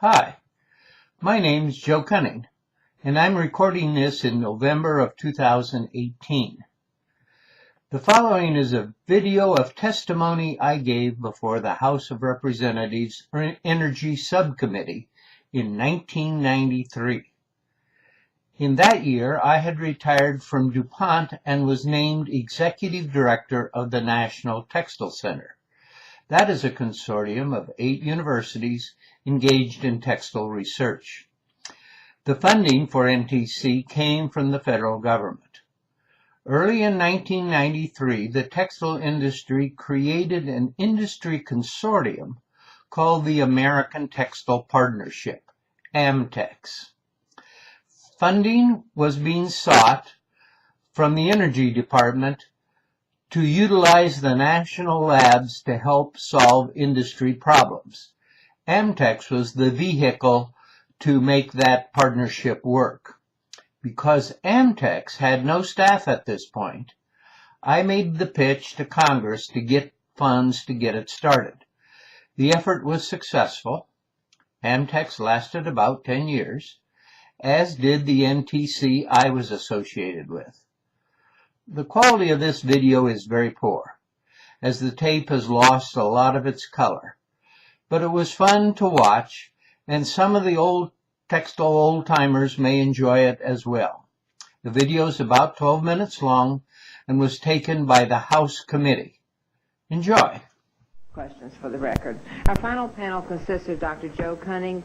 Hi, my name's Joe Cunning, and I'm recording this in November of 2018. The following is a video of testimony I gave before the House of Representatives Energy Subcommittee in 1993. In that year, I had retired from DuPont and was named Executive Director of the National Textile Center. That is a consortium of 8 universities engaged in textile research. The funding for NTC came from the federal government. Early in 1993, the textile industry created an industry consortium called the American Textile Partnership, AMTEX. Funding was being sought from the Energy Department to utilize the national labs to help solve industry problems. AMTEX was the vehicle to make that partnership work. Because AMTEX had no staff at this point, I made the pitch to Congress to get funds to get it started. The effort was successful. AMTEX lasted about 10 years, as did the NTC I was associated with. The quality of this video is very poor, as the tape has lost a lot of its color. But it was fun to watch, and some of the old textile old-timers may enjoy it as well. The video is about 12 minutes long and was taken by the House Committee. Enjoy. Questions for the record. Our final panel consists of Dr. Joe Cunning,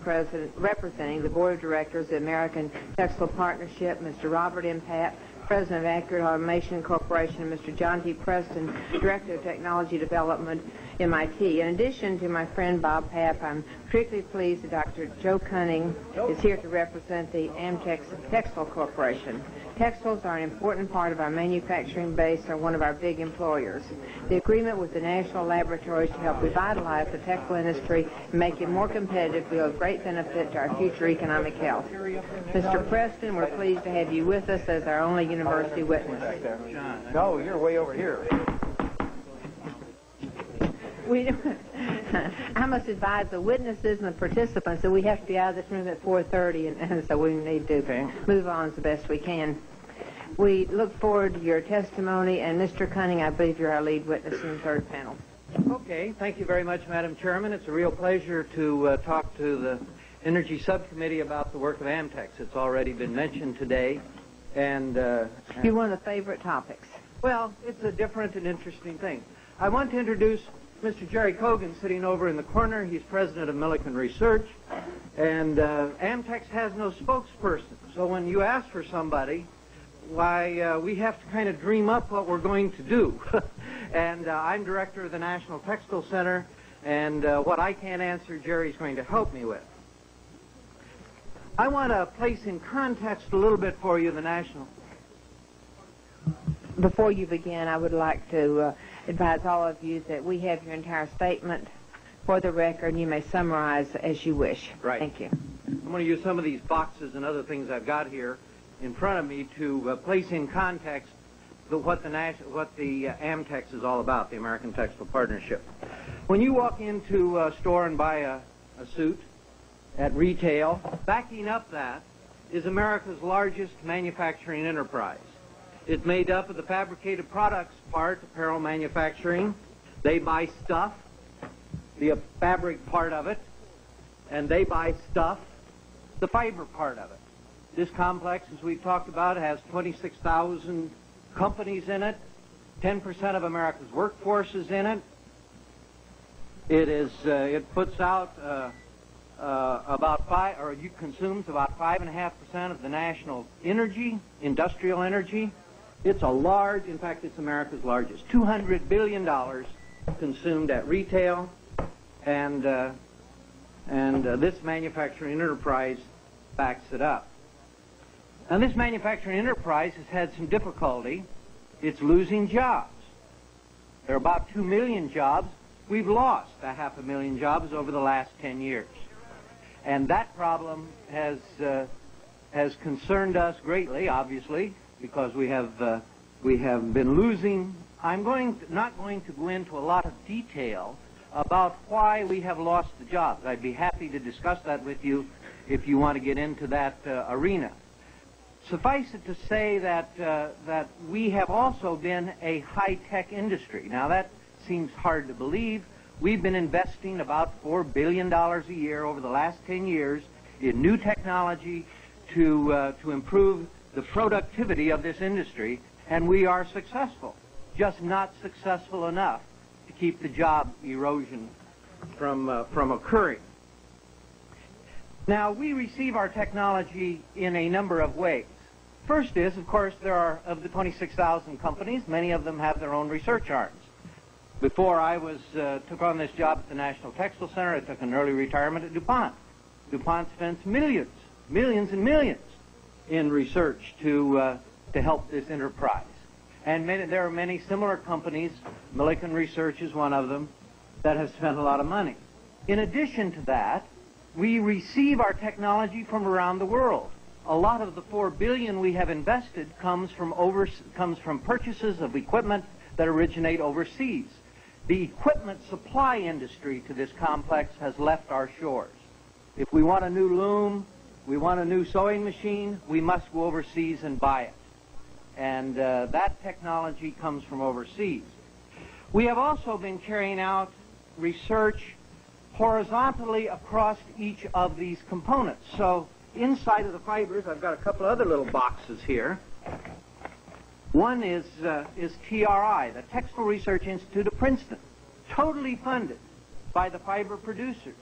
representing the Board of Directors of the American Textile Partnership, Mr. Robert M. Papp, President of Accurate Automation Corporation, and Mr. John T. Preston, Director of Technology Development, MIT. In addition to my friend Bob Papp, I'm particularly pleased that Dr. Joe Cunning is here to represent the AMTEX Textile Corporation. Textiles are an important part of our manufacturing base and are one of our big employers. The agreement with the national laboratories to help revitalize the textile industry and make it more competitive will be of great benefit to our future economic health. Mr. Preston, we're pleased to have you with us as our only university witness. No, you're way over here. I must advise the witnesses and the participants that we have to be out of this room at 4:30, and so we need to move on as best we can. We look forward to your testimony, and Mr. Cunning, I believe you're our lead witness in the third panel. Okay, thank you very much, Madam Chairman. It's a real pleasure to talk to the Energy Subcommittee about the work of AMTEX. It's already been mentioned today, and you're one of the favorite topics. Well, it's a different and interesting thing. I want to introduce Mr. Jerry Kogan, sitting over in the corner. He's president of Millikan Research, and AMTEX has no spokesperson. So when you ask for somebody, why, we have to kind of dream up what we're going to do. And I'm director of the National Textile Center, and what I can't answer, Jerry's going to help me with. I want to place in context a little bit for you the national. Before you begin, I would like to advise all of you that we have your entire statement for the record, and you may summarize as you wish. Right. Thank you. I'm going to use some of these boxes and other things I've got here in front of me to place in context what the AMTEX is all about, the American Textile Partnership. When you walk into a store and buy a suit at retail, backing up that is America's largest manufacturing enterprise. It's made up of the fabricated products part, apparel manufacturing. They buy stuff, the fabric part of it, and they buy stuff, the fiber part of it. This complex, as we've talked about, has 26,000 companies in it. 10% of America's workforce is in it. It puts out consumes about 5.5% of the national energy, industrial energy. It's a large, in fact, it's America's largest. $200 billion consumed at retail, and this manufacturing enterprise backs it up. Now, this manufacturing enterprise has had some difficulty. It's losing jobs. There are about 2 million jobs. We've lost 500,000 jobs over the last 10 years. And that problem has concerned us greatly, obviously, because we have We have been losing. I'm not going to go into a lot of detail about why we have lost the jobs. I'd be happy to discuss that with you if you want to get into that arena. Suffice it to say that we have also been a high-tech industry. Now that seems hard to believe. We've been investing about $4 billion a year over the last 10 years in new technology to improve the productivity of this industry, and we are successful, just not successful enough to keep the job erosion from occurring. Now, we receive our technology in a number of ways. First is, of course, there are, of the 26,000 companies, many of them have their own research arms. Before I took on this job at the National Textile Center, I took an early retirement at DuPont. DuPont spends millions and millions in research to help this enterprise. And there are many similar companies, Millikan Research is one of them, that have spent a lot of money. In addition to that, we receive our technology from around the world. A lot of the $4 billion we have invested comes from purchases of equipment that originate overseas. The equipment supply industry to this complex has left our shores. If we want a new loom, we want a new sewing machine, we must go overseas and buy it. And that technology comes from overseas. We have also been carrying out research horizontally across each of these components. So inside of the fibers, I've got a couple other little boxes here. One is TRI, the Textile Research Institute of Princeton, totally funded by the fiber producers.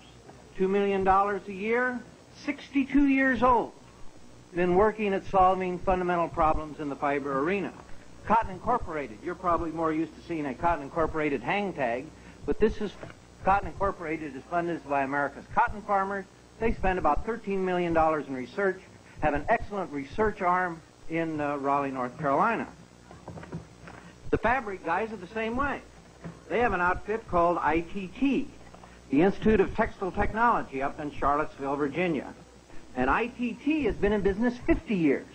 $2 million a year, 62 years old, been working at solving fundamental problems in the fiber arena. Cotton Incorporated, you're probably more used to seeing a Cotton Incorporated hang tag, but Cotton Incorporated is funded by America's cotton farmers. They spend about $13 million in research, have an excellent research arm in Raleigh, North Carolina. The fabric guys are the same way. They have an outfit called ITT, the Institute of Textile Technology up in Charlottesville, Virginia. And ITT has been in business 50 years,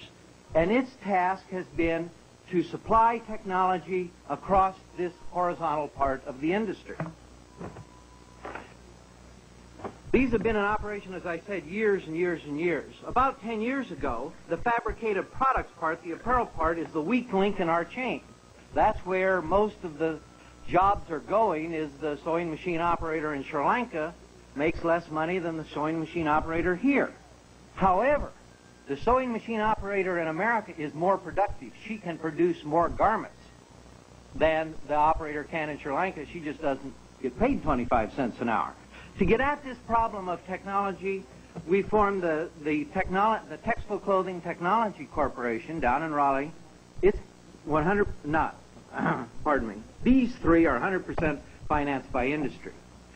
and its task has been to supply technology across this horizontal part of the industry. These have been in operation, as I said, years and years and years. About 10 years ago, the fabricated products part, the apparel part, is the weak link in our chain. That's where most of the jobs are going, is the sewing machine operator in Sri Lanka makes less money than the sewing machine operator here. However, the sewing machine operator in America is more productive. She can produce more garments than the operator can in Sri Lanka. She just doesn't get paid 25 cents an hour. To get at this problem of technology, we formed the Textile Clothing Technology Corporation down in Raleigh. It's pardon me. These three are 100% financed by industry.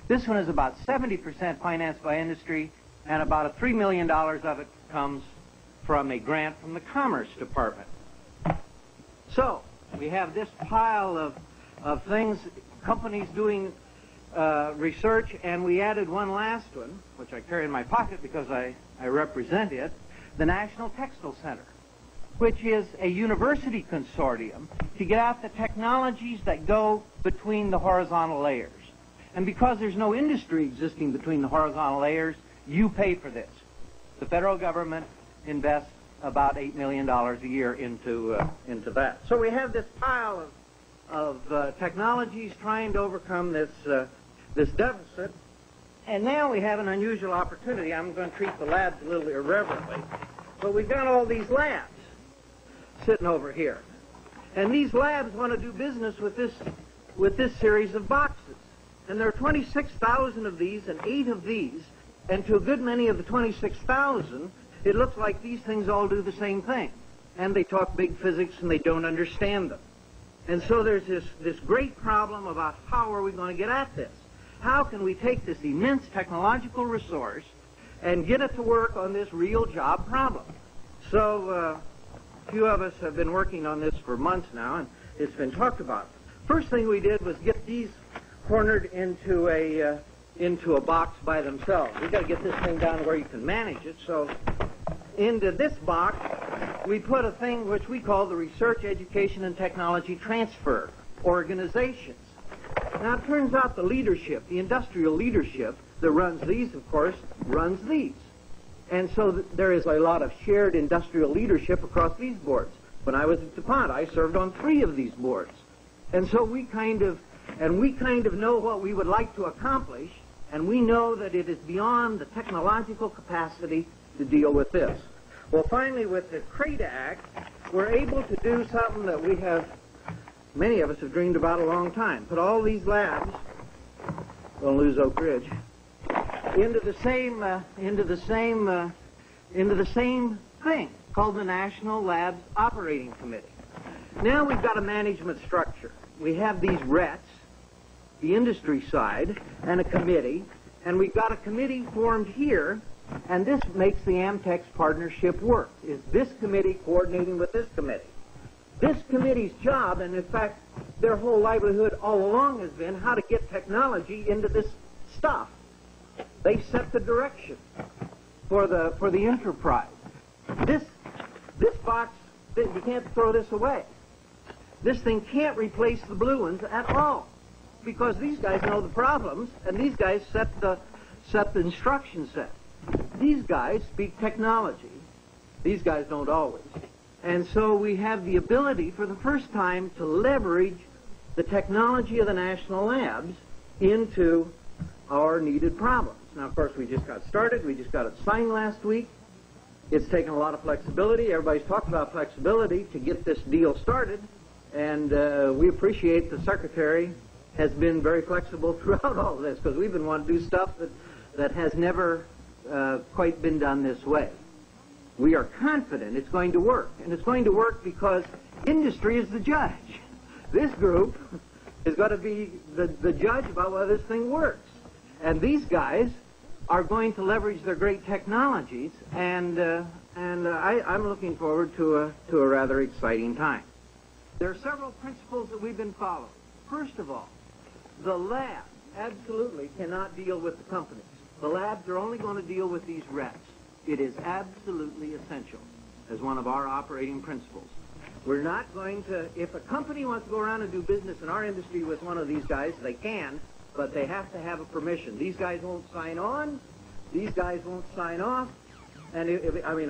This one is about 70% financed by industry, and about $3 million of it comes from a grant from the Commerce Department. So we have this pile of things, companies doing research, and we added one last one, which I carry in my pocket because I represent it, the National Textile Center, which is a university consortium to get at the technologies that go between the horizontal layers. And because there's no industry existing between the horizontal layers, you pay for this. The federal government invests about $8 million a year into that. So we have this pile of technologies trying to overcome this deficit. And now we have an unusual opportunity. I'm going to treat the labs a little irreverently. But we've got all these labs sitting over here. And these labs want to do business with this series of boxes. And there are 26,000 of these and 8 of these. And to a good many of the 26,000, it looks like these things all do the same thing. And they talk big physics and they don't understand them. And so there's this great problem about how are we going to get at this? How can we take this immense technological resource and get it to work on this real job problem? So a few of us have been working on this for months now, and it's been talked about. First thing we did was get these cornered into a box by themselves. We've got to get this thing down where you can manage it. So into this box, we put a thing which we call the Research, Education, and Technology Transfer Organizations. Now, it turns out the leadership, the industrial leadership that runs these, of course, runs these. And so there is a lot of shared industrial leadership across these boards. When I was at DuPont, I served on 3 of these boards. And so we kind of know what we would like to accomplish, and we know that it is beyond the technological capacity to deal with this. Well, finally, with the CRADA Act, we're able to do something that we have, many of us have dreamed about a long time. Put all these labs, we'll lose Oak Ridge, into the same thing called the National Labs Operating Committee. Now we've got a management structure. We have these RETs, the industry side, and a committee, and we've got a committee formed here, and this makes the AMTEX partnership work, is this committee coordinating with this committee. This committee's job, and in fact, their whole livelihood all along has been how to get technology into this stuff. They set the direction for the enterprise. This box, you can't throw this away. This thing can't replace the blue ones at all, because these guys know the problems, and these guys set the instruction set. These guys speak technology. These guys don't always. And so we have the ability for the first time to leverage the technology of the national labs into our needed problems. Now, of course, we just got started. We just got it signed last week. It's taken a lot of flexibility. Everybody's talked about flexibility to get this deal started, and we appreciate the Secretary has been very flexible throughout all of this, because we've been wanting to do stuff that has never quite been done this way. We are confident it's going to work, and it's going to work because industry is the judge. This group is going to be the judge about whether this thing works. And these guys are going to leverage their great technologies, and I'm looking forward to a rather exciting time. There are several principles that we've been following. First of all, the lab absolutely cannot deal with the companies. The labs are only going to deal with these reps. It is absolutely essential as one of our operating principles. We're not going to, if a company wants to go around and do business in our industry with one of these guys, they can, but they have to have a permission. These guys won't sign on, these guys won't sign off, and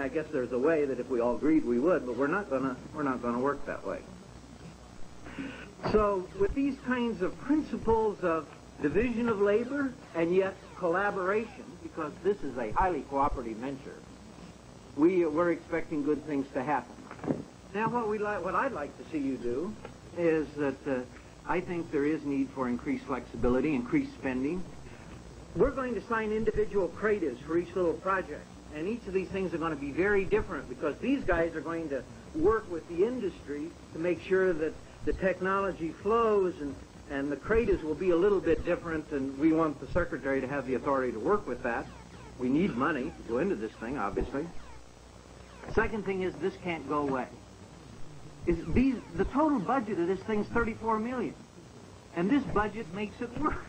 I guess there's a way that if we all agreed we would, but we're not gonna work that way. So with these kinds of principles of division of labor and yet collaboration, because this is a highly cooperative venture, we're expecting good things to happen. Now what I'd like to see you do is that I think there is need for increased flexibility, increased spending. We're going to sign individual CRADAs for each little project, and each of these things are going to be very different, because these guys are going to work with the industry to make sure that the technology flows, and the CRADAs will be a little bit different, and we want the Secretary to have the authority to work with that. We need money to go into this thing, obviously. Second thing is this can't go away. The total budget of this thing's $34 million, and this budget makes it work.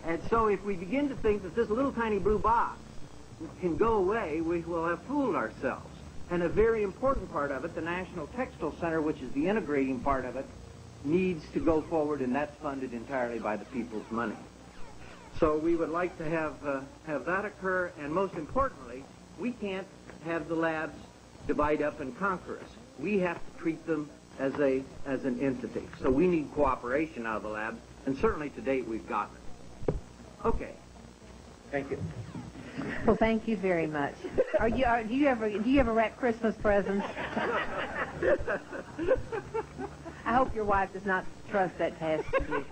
And so if we begin to think that this little tiny blue box can go away, we will have fooled ourselves. And a very important part of it, the National Textile Center, which is the integrating part of it, needs to go forward, and that's funded entirely by the people's money. So we would like to have that occur, and most importantly, we can't have the labs divide up and conquer us. We have to treat them as an entity. So we need cooperation out of the labs, and certainly to date we've gotten it. Okay. Thank you. Well, thank you very much. Do you ever wrap Christmas presents? I hope your wife does not trust that task to you.